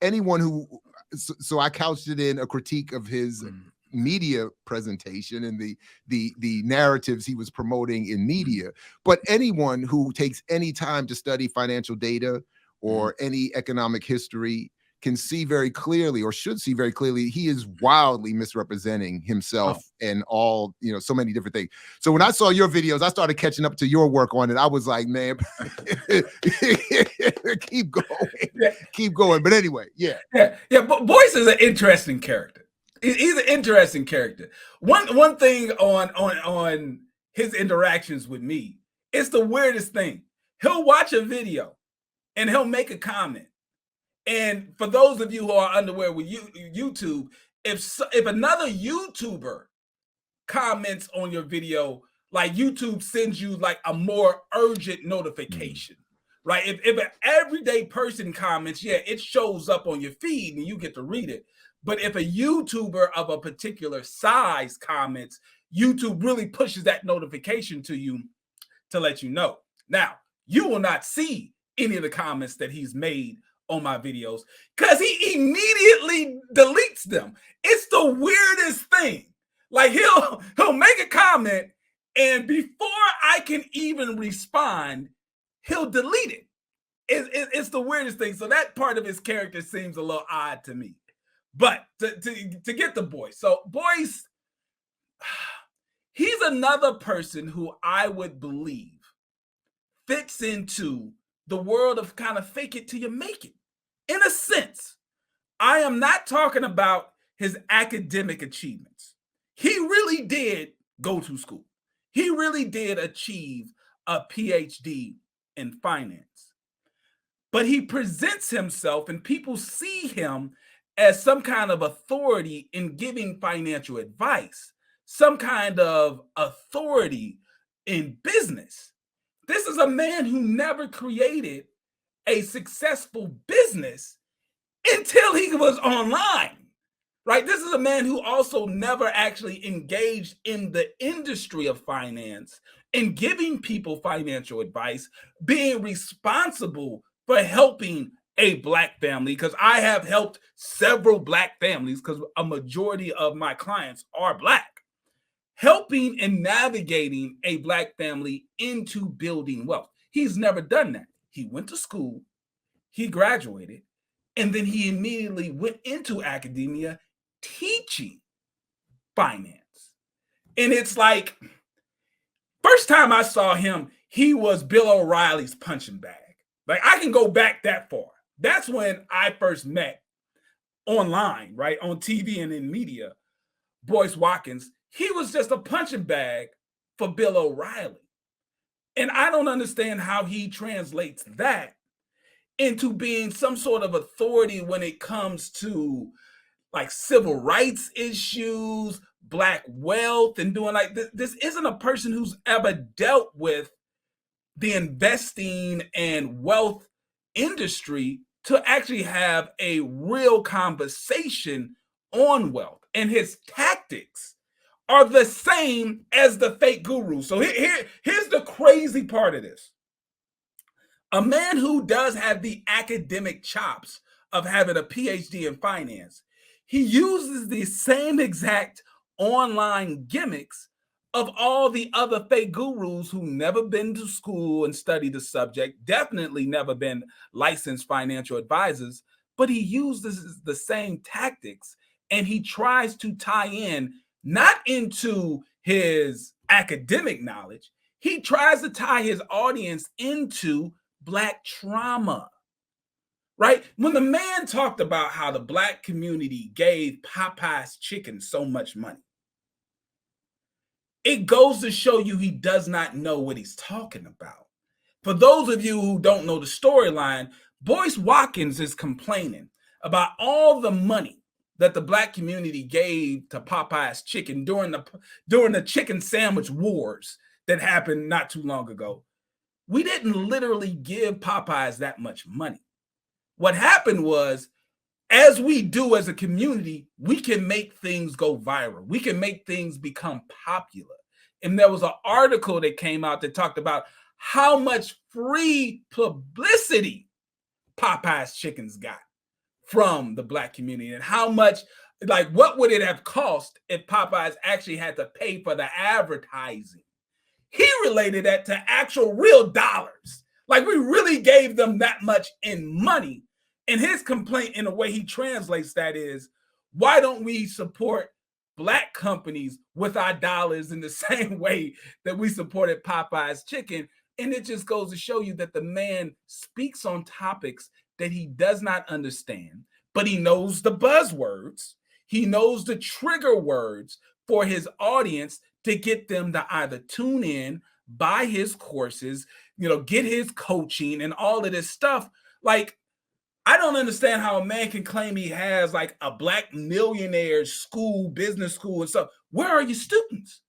Speaker 1: anyone who, so I couched it in a critique of his media presentation and the narratives he was promoting in media. But anyone who takes any time to study financial data or any economic history can see very clearly, or should see very clearly, he is wildly misrepresenting himself and all, so many different things. So when I saw your videos, I started catching up to your work on it. I was like, man, keep going. But anyway,
Speaker 3: But Boyce is an interesting character. He's an interesting character. One thing on his interactions with me, it's the weirdest thing. He'll watch a video and he'll make a comment. And for those of you who are unaware with YouTube, if another YouTuber comments on your video, like YouTube sends you like a more urgent notification, right? If an everyday person comments, it shows up on your feed and you get to read it. But if a YouTuber of a particular size comments, YouTube really pushes that notification to you to let you know. Now, you will not see any of the comments that he's made on my videos because he immediately deletes them. It's the weirdest thing. Like he'll make a comment and before I can even respond, he'll delete it. It's the weirdest thing. So that part of his character seems a little odd to me. But to get to Boyce. So Boyce, he's another person who I would believe fits into the world of kind of fake it till you make it. In a sense, I am not talking about his academic achievements. He really did go to school. He really did achieve a PhD in finance. But he presents himself and people see him as some kind of authority in giving financial advice, some kind of authority in business. This is a man who never created a successful business until he was online, right? This is a man who also never actually engaged in the industry of finance and giving people financial advice, being responsible for helping a Black family, because I have helped several Black families because a majority of my clients are Black, helping and navigating a Black family into building wealth. He's never done that. He went to school, he graduated, and then he immediately went into academia teaching finance. And it's like, first time I saw him, he was Bill O'Reilly's punching bag. Like I can go back that far. That's when I first met online, right? On TV and in media, Boyce Watkins. He was just a punching bag for Bill O'Reilly. And I don't understand how he translates that into being some sort of authority when it comes to like civil rights issues, Black wealth, and doing like this. This isn't a person who's ever dealt with the investing and wealth industry to actually have a real conversation on wealth. And his tactics are the same as the fake guru. So here's the crazy part of this. A man who does have the academic chops of having a PhD in finance, he uses the same exact online gimmicks of all the other fake gurus who never been to school and studied the subject, definitely never been licensed financial advisors, but he uses the same tactics and he tries to tie in not into his academic knowledge, he tries to tie his audience into Black trauma. Right? When the man talked about how the Black community gave Popeye's chicken so much money, it goes to show you he does not know what he's talking about. For those of you who don't know the storyline, Boyce Watkins is complaining about all the money that the Black community gave to Popeye's chicken during the chicken sandwich wars that happened not too long ago. We didn't literally give Popeyes that much money. What happened was, as we do as a community, we can make things go viral. We can make things become popular. And there was an article that came out that talked about how much free publicity Popeye's chickens got from the Black community and how much, like, what would it have cost if Popeyes actually had to pay for the advertising? He related that to actual real dollars. Like, we really gave them that much in money. And his complaint, in the way he translates that, is, why don't we support Black companies with our dollars in the same way that we supported Popeye's chicken? And it just goes to show you that the man speaks on topics that he does not understand, but he knows the buzzwords. He knows the trigger words for his audience to get them to either tune in, buy his courses, get his coaching and all of this stuff. Like, I don't understand how a man can claim he has like a Black millionaire school, business school and stuff. Where are your students?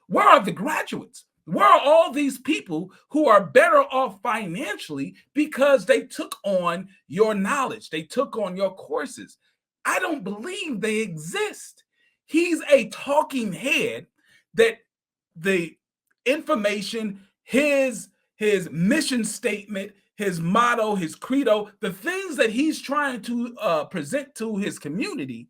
Speaker 3: Where are the graduates? Where are all these people who are better off financially because they took on your knowledge? They took on your courses. I don't believe they exist. He's a talking head that the information, his mission statement, his motto, his credo, the things that he's trying to present to his community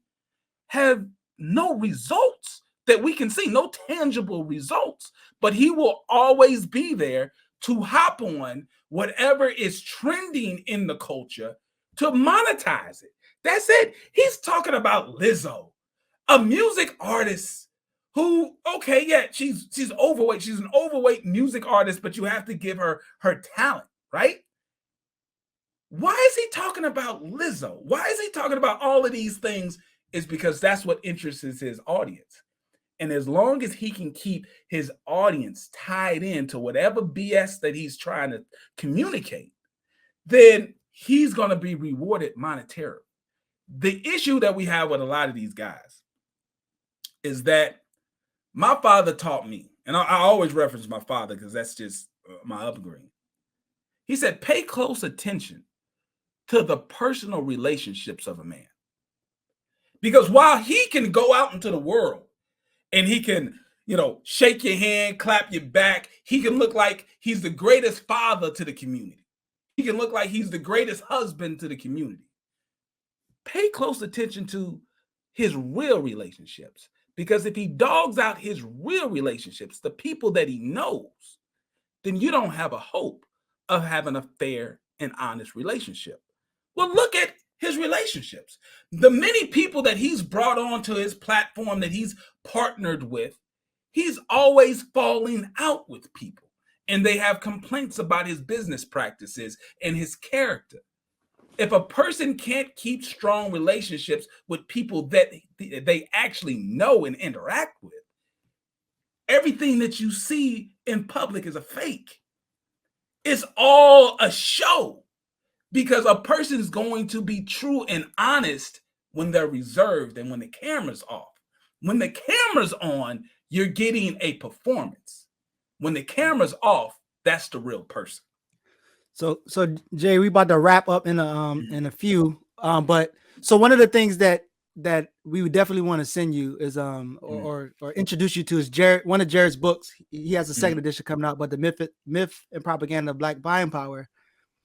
Speaker 3: have no results that we can see, no tangible results, but he will always be there to hop on whatever is trending in the culture to monetize it. That's it. He's talking about Lizzo, a music artist who, okay, yeah, she's overweight. She's an overweight music artist, but you have to give her her talent, right? Why is he talking about Lizzo? Why is he talking about all of these things? Is because that's what interests his audience. And as long as he can keep his audience tied into whatever BS that he's trying to communicate, then he's going to be rewarded monetarily. The issue that we have with a lot of these guys is that my father taught me, and I always reference my father because that's just my upbringing. He said, pay close attention to the personal relationships of a man. Because while he can go out into the world and he can, shake your hand, clap your back, he can look like he's the greatest father to the community. He can look like he's the greatest husband to the community. Pay close attention to his real relationships. Because if he dogs out his real relationships, the people that he knows, then you don't have a hope of having a fair and honest relationship. Well, look at his relationships. The many people that he's brought onto his platform that he's partnered with, he's always falling out with people. And they have complaints about his business practices and his character. If a person can't keep strong relationships with people that they actually know and interact with, everything that you see in public is a fake. It's all a show. Because a person is going to be true and honest when they're reserved and when the camera's off. When the camera's on, you're getting a performance. When the camera's off, that's the real person.
Speaker 2: So Jay, we about to wrap up in a few. But so one of the things that we would definitely want to send you is or introduce you to is one of Jared's books. He has a second edition coming out, but the myth and propaganda of Black buying power.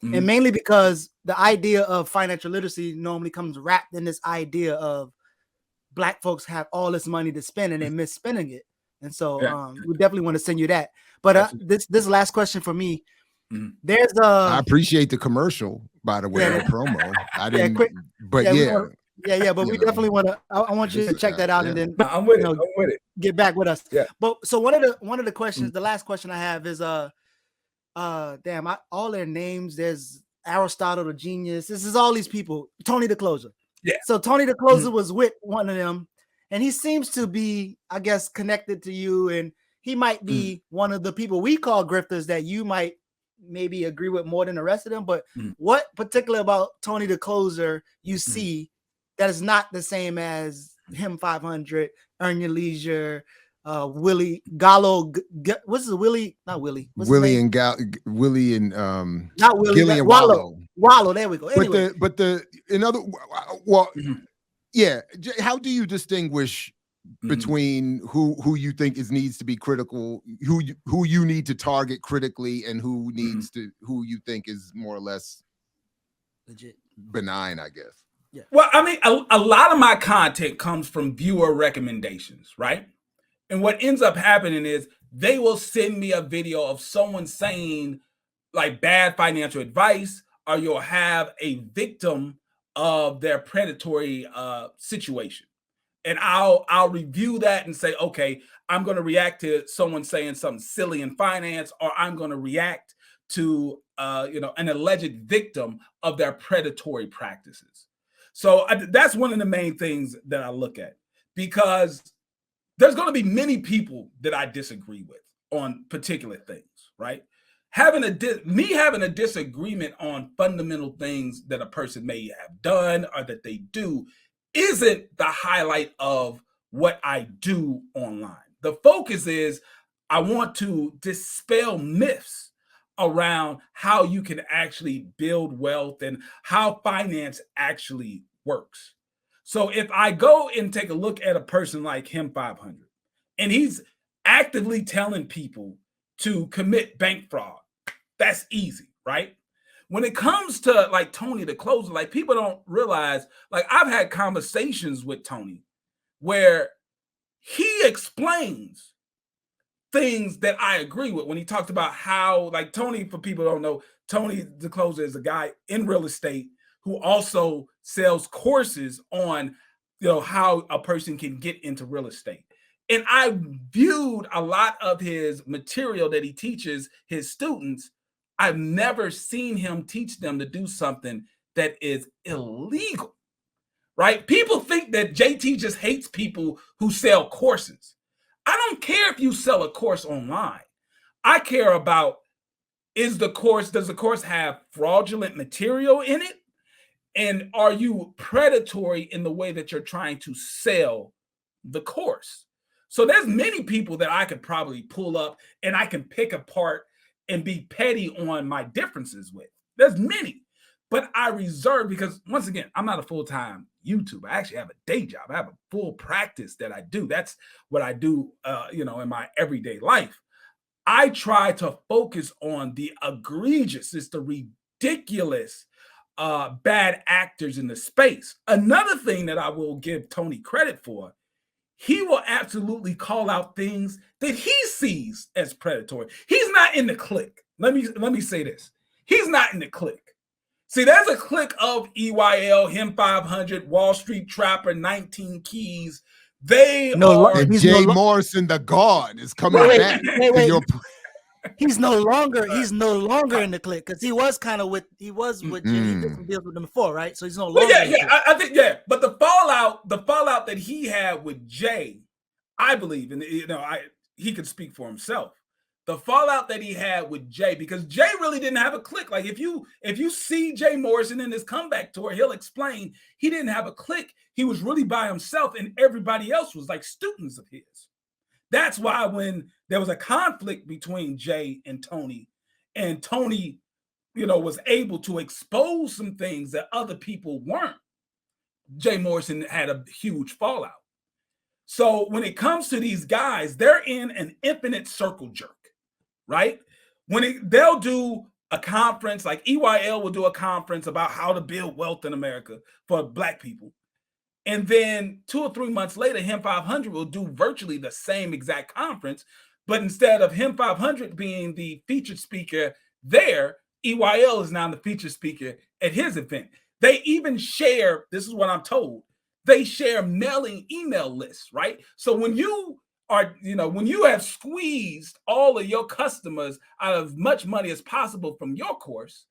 Speaker 2: And mainly because the idea of financial literacy normally comes wrapped in this idea of Black folks have all this money to spend and they miss spending it. And so we definitely want to send you that. But this last question for me, there's
Speaker 1: I appreciate the commercial, by the way, the promo. I didn't, but
Speaker 2: but we definitely want to. I want you to check that out and then
Speaker 3: I'm with it.
Speaker 2: Get back with us.
Speaker 3: Yeah.
Speaker 2: But so one of the questions, the last question I have is all their names. There's Aristotle the genius. This is all these people. Tony the Closer.
Speaker 3: Yeah.
Speaker 2: So Tony the Closer was with one of them, and he seems to be, I guess, connected to you, and he might be one of the people we call grifters that you might maybe agree with more than the rest of them. But what particular about Tony the Closer you see that is not the same as him 500, Earn Your Leisure, Willie Gallo, what's his Willie? Not Willie. What's
Speaker 1: Willie and Willie and
Speaker 2: not Willie.
Speaker 1: Gillian
Speaker 2: Wallow. There we go. Anyway.
Speaker 1: But how do you distinguish between who you think needs to be critical, who you need to target critically, and who you think is more or less
Speaker 2: legit
Speaker 1: benign, I guess?
Speaker 3: Yeah. Well, I mean, a lot of my content comes from viewer recommendations, right? And what ends up happening is they will send me a video of someone saying like bad financial advice, or you'll have a victim of their predatory situation. And I'll review that and say, okay, I'm going to react to someone saying something silly in finance, or I'm going to react to an alleged victim of their predatory practices. So that's one of the main things that I look at, because there's going to be many people that I disagree with on particular things, right? Having a disagreement on fundamental things that a person may have done or that they do isn't the highlight of what I do online. The focus is I want to dispel myths around how you can actually build wealth and how finance actually works. So if I go and take a look at a person like him 500, and he's actively telling people to commit bank fraud, that's easy, right? When it comes to like Tony the Closer, like people don't realize, like I've had conversations with Tony where he explains things that I agree with when he talks about how, like Tony, for people who don't know, Tony the Closer is a guy in real estate who also sells courses on, how a person can get into real estate. And I viewed a lot of his material that he teaches his students. I've never seen him teach them to do something that is illegal, right? People think that JT just hates people who sell courses. I don't care if you sell a course online. I care about, does the course have fraudulent material in it? And are you predatory in the way that you're trying to sell the course? So there's many people that I could probably pull up and I can pick apart and be petty on my differences with. There's many, but I reserve, because once again, I'm not a full-time YouTuber. I actually have a day job. I have a full practice that I do. That's what I do, in my everyday life. I try to focus on the egregious, it's the ridiculous, bad actors in the space. Another thing that I will give Tony credit for, he will absolutely call out things that he sees as predatory. He's not in the clique. Let me say this. He's not in the clique. See, there's a clique of EYL, him 500, Wall Street Trapper, 19 Keys. They are.
Speaker 1: And Jay Morrison, the God, is coming back.
Speaker 2: He's no longer in the clique, because he was with Jay. He did some deals with them before, right? So he's no longer.
Speaker 3: I think. But the fallout that he had with Jay, I believe, and he could speak for himself. The fallout that he had with Jay, because Jay really didn't have a clique. Like if you see Jay Morrison in his comeback tour, he'll explain he didn't have a clique. He was really by himself, and everybody else was like students of his. That's why when there was a conflict between Jay and Tony was able to expose some things that other people weren't, Jay Morrison had a huge fallout. So when it comes to these guys, they're in an infinite circle jerk, right? They'll do a conference, like EYL will do a conference about how to build wealth in America for Black people. And then 2 or 3 months later, Him 500 will do virtually the same exact conference. But instead of Him 500 being the featured speaker there, EYL is now the featured speaker at his event. They even share, this is what I'm told, they share mailing email lists, right? So when you are, when you have squeezed all of your customers out of as much money as possible from your course,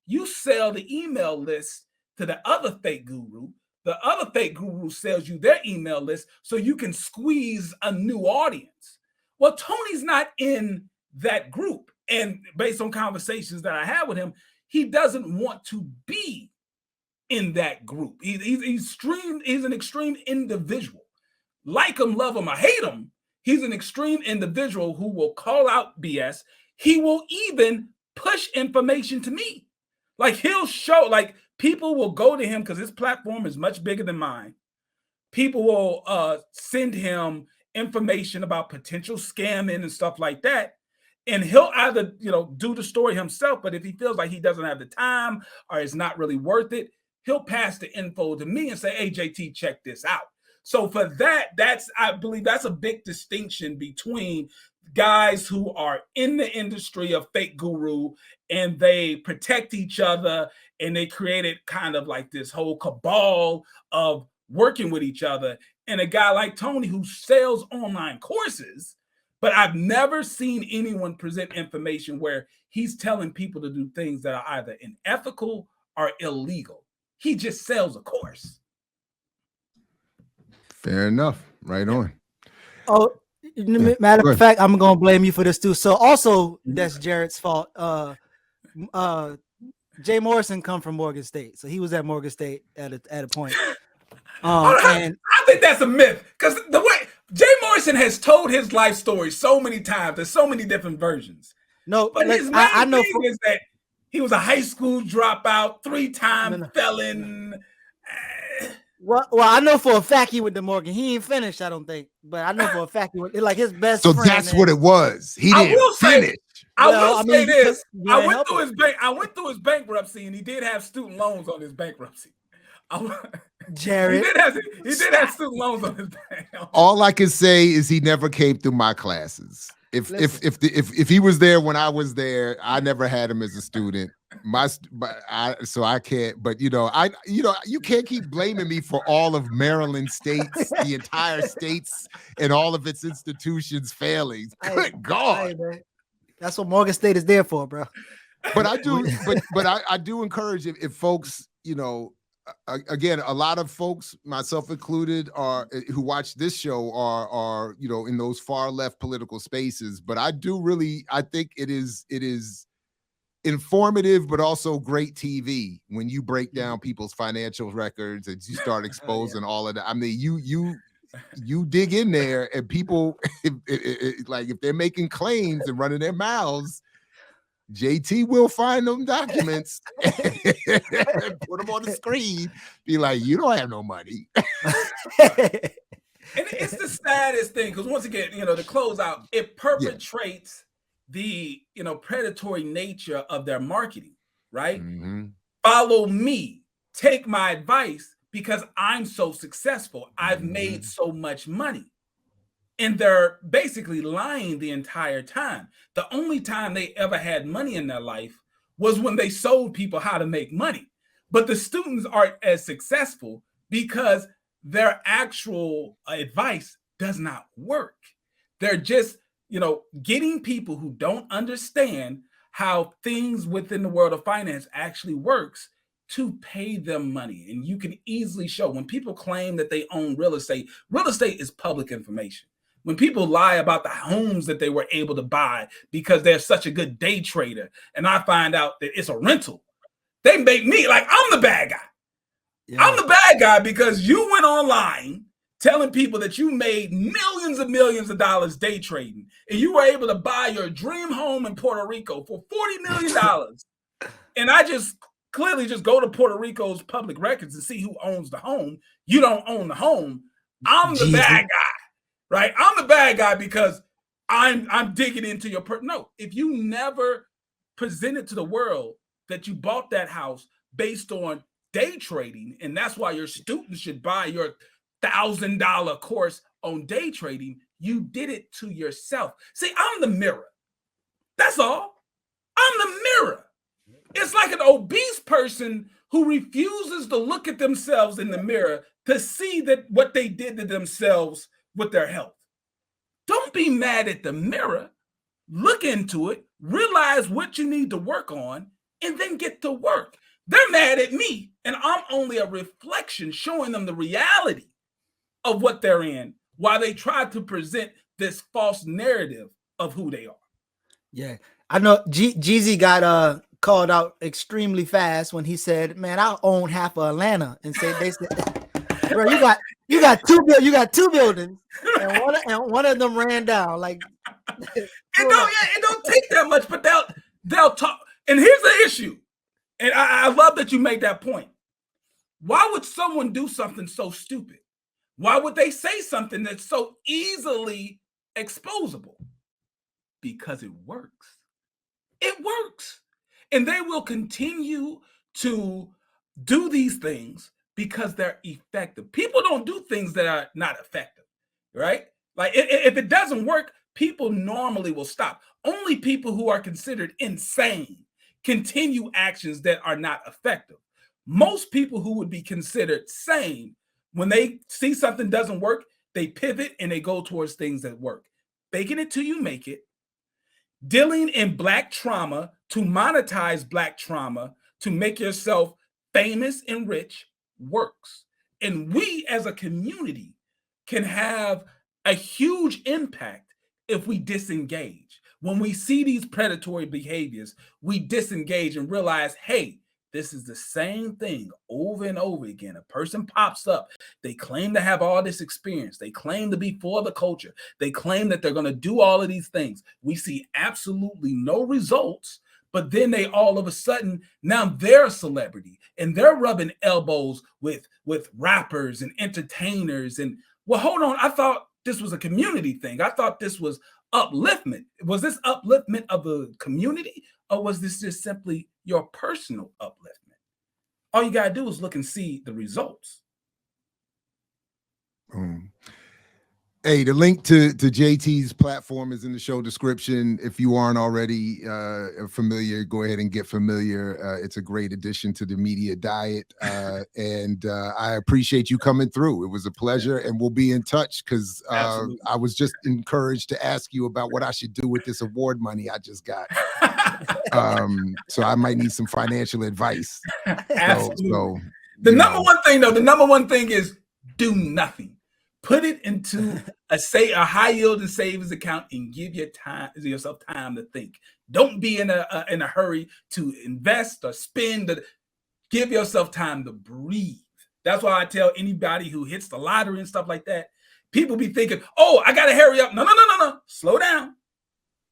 Speaker 3: you sell the email list to the other fake guru. The other fake guru sells you their email list so you can squeeze a new audience. Well, Tony's not in that group. And based on conversations that I had with him, he doesn't want to be in that group. He's an extreme individual. Like him, love him, or hate him, he's an extreme individual who will call out BS. He will even push information to me. Like he'll show, like people will go to him because his platform is much bigger than mine. People will send him information about potential scamming and stuff like that. And he'll either, do the story himself, but if he feels like he doesn't have the time or it's not really worth it, he'll pass the info to me and say, hey, JT, check this out. So for that, I believe that's a big distinction between guys who are in the industry of fake guru and they protect each other and they created kind of like this whole cabal of working with each other, and a guy like Tony who sells online courses. But I've never seen anyone present information where he's telling people to do things that are either unethical or illegal. He just sells a course.
Speaker 1: Fair enough. Right on.
Speaker 2: Oh, matter of fact, I'm gonna blame you for this too. So also that's Jared's fault. Jay Morrison come from Morgan State, so he was at Morgan State at a point. And
Speaker 3: I think that's a myth because the way Jay Morrison has told his life story so many times, there's so many different versions.
Speaker 2: No,
Speaker 3: but his main I know thing is that he was a high school dropout, 3-time felon.
Speaker 2: Well, I know for a fact he went to Morgan. He ain't finished, I don't think, but I know for a fact he went. Like his best.
Speaker 1: So
Speaker 2: friend,
Speaker 1: that's what it was. He didn't finish.
Speaker 3: I will say this: I went through his bankruptcy, and he did have student loans on his bankruptcy.
Speaker 2: Jared,
Speaker 3: he did have student loans on his bank.
Speaker 1: All I can say is he never came through my classes. If he was there when I was there, I never had him as a student. So I can't. But you can't keep blaming me for all of Maryland states, the entire states, and all of its institutions failing. Good God.
Speaker 2: That's what Morgan State is there for, bro.
Speaker 1: But I do. but I do encourage if folks, again, a lot of folks, myself included, who watch this show are in those far left political spaces. But I think it is informative, but also great TV when you break down people's financial records and you start exposing all of that. I mean, you dig in there, and people, if they're making claims and running their mouths, JT will find them documents and put them on the screen. Be like, you don't have no money.
Speaker 3: And it's the saddest thing because once again, to close out, it perpetrates the predatory nature of their marketing, right? Mm-hmm. Follow me, take my advice because I'm so successful. I've made so much money. And they're basically lying the entire time. The only time they ever had money in their life was when they sold people how to make money. But the students aren't as successful because their actual advice does not work. They're just, getting people who don't understand how things within the world of finance actually works to pay them money. And you can easily show when people claim that they own real estate is public information. When people lie about the homes that they were able to buy because they're such a good day trader, and I find out that it's a rental, they make me like I'm the bad guy. Yeah. I'm the bad guy because you went online telling people that you made millions of dollars day trading, and you were able to buy your dream home in Puerto Rico for $40 million. And I just clearly just go to Puerto Rico's public records and see who owns the home. You don't own the home. I'm the bad guy. Right, I'm the bad guy because I'm digging into your no. If you never presented to the world that you bought that house based on day trading, and that's why your students should buy your $1,000 course on day trading, you did it to yourself. See, I'm the mirror. That's all. I'm the mirror. It's like an obese person who refuses to look at themselves in the mirror to see that what they did to themselves with their health. Don't be mad at the mirror. Look into it, realize what you need to work on, and then get to work. They're mad at me, and I'm only a reflection showing them the reality of what they're in while they try to present this false narrative of who they are.
Speaker 2: Yeah, I know Jeezy got called out extremely fast when he said, "Man, I own half of Atlanta," and they said, "Bro, you got two buildings, and one of them ran down." Like,
Speaker 3: it don't take that much, but they'll talk. And here's the issue, and I love that you made that point. Why would someone do something so stupid? Why would they say something that's so easily exposable? Because it works. It works. And they will continue to do these things because they're effective. People don't do things that are not effective, right? Like if it doesn't work, people normally will stop. Only people who are considered insane continue actions that are not effective. Most people who would be considered sane, when they see something doesn't work, they pivot and they go towards things that work. Faking it till you make it. Dealing in Black trauma to monetize Black trauma to make yourself famous and rich works. And we as a community can have a huge impact if we disengage. When we see these predatory behaviors, we disengage and realize, hey, this is the same thing over and over again. A person pops up. They claim to have all this experience. They claim to be for the culture. They claim that they're going to do all of these things. We see absolutely no results, but then they all of a sudden, now they're a celebrity and they're rubbing elbows with rappers and entertainers. And well, hold on. I thought this was a community thing. I thought this was upliftment. Was this upliftment of the community, or was this just simply your personal upliftment? All you got to do is look and see the results.
Speaker 1: Hey, the link to JT's platform is in the show description. If you aren't already familiar, go ahead and get familiar. It's a great addition to the media diet. And I appreciate you coming through. It was a pleasure, and we'll be in touch because I was just encouraged to ask you about what I should do with this award money I just got. So I might need some financial advice.
Speaker 3: Absolutely. The number one thing is do nothing. Put it into a high yielding savings account and give yourself time to think. Don't be in a hurry to invest or spend. Give yourself time to breathe. That's why I tell anybody who hits the lottery and stuff like that, people be thinking, oh, I got to hurry up. No. Slow down.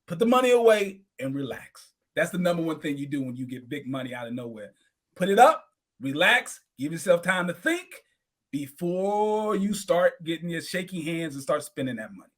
Speaker 3: Put the money away and relax. That's the number one thing you do when you get big money out of nowhere. Put it up, relax, give yourself time to think before you start getting your shaky hands and start spending that money.